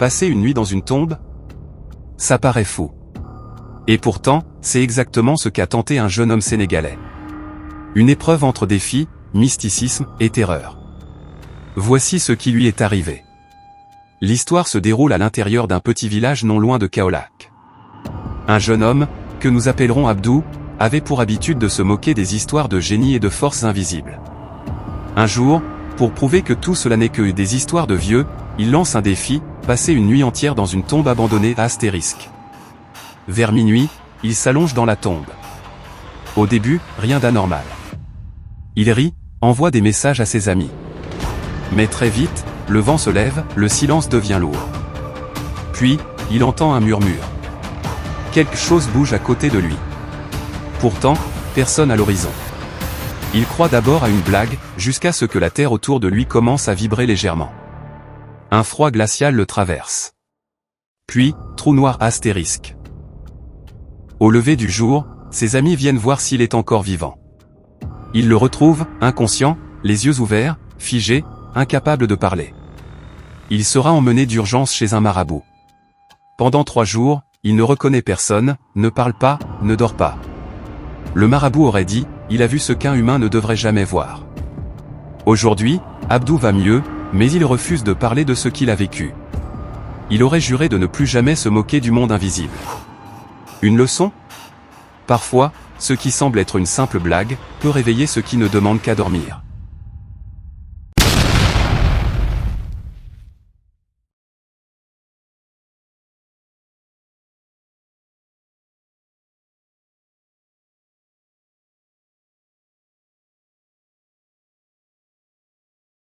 passer une nuit dans une tombe? Ça paraît fou. Et pourtant, c'est exactement ce qu'a tenté un jeune homme sénégalais. Une épreuve entre défi, mysticisme et terreur. Voici ce qui lui est arrivé. L'histoire se déroule à l'intérieur d'un petit village non loin de Kaolack. Un jeune homme, que nous appellerons Abdou, avait pour habitude de se moquer des histoires de génie et de forces invisibles. Un jour, pour prouver que tout cela n'est que des histoires de vieux, il lance un défi, passer une nuit entière dans une tombe abandonnée à astérisque. Vers minuit, il s'allonge dans la tombe. Au début, rien d'anormal. Il rit, envoie des messages à ses amis. Mais très vite, le vent se lève, le silence devient lourd. Puis, il entend un murmure. Quelque chose bouge à côté de lui. Pourtant, personne à l'horizon. Il croit d'abord à une blague, jusqu'à ce que la terre autour de lui commence à vibrer légèrement. Un froid glacial le traverse. Puis, trou noir astérisque. Au lever du jour, ses amis viennent voir s'il est encore vivant. Ils le retrouvent, inconscient, les yeux ouverts, figé, incapable de parler. Il sera emmené d'urgence chez un marabout. Pendant 3 jours, il ne reconnaît personne, ne parle pas, ne dort pas. Le marabout aurait dit, il a vu ce qu'un humain ne devrait jamais voir. Aujourd'hui, Abdou va mieux, mais il refuse de parler de ce qu'il a vécu. Il aurait juré de ne plus jamais se moquer du monde invisible. Une leçon? Parfois, ce qui semble être une simple blague, peut réveiller ceux qui ne demandent qu'à dormir.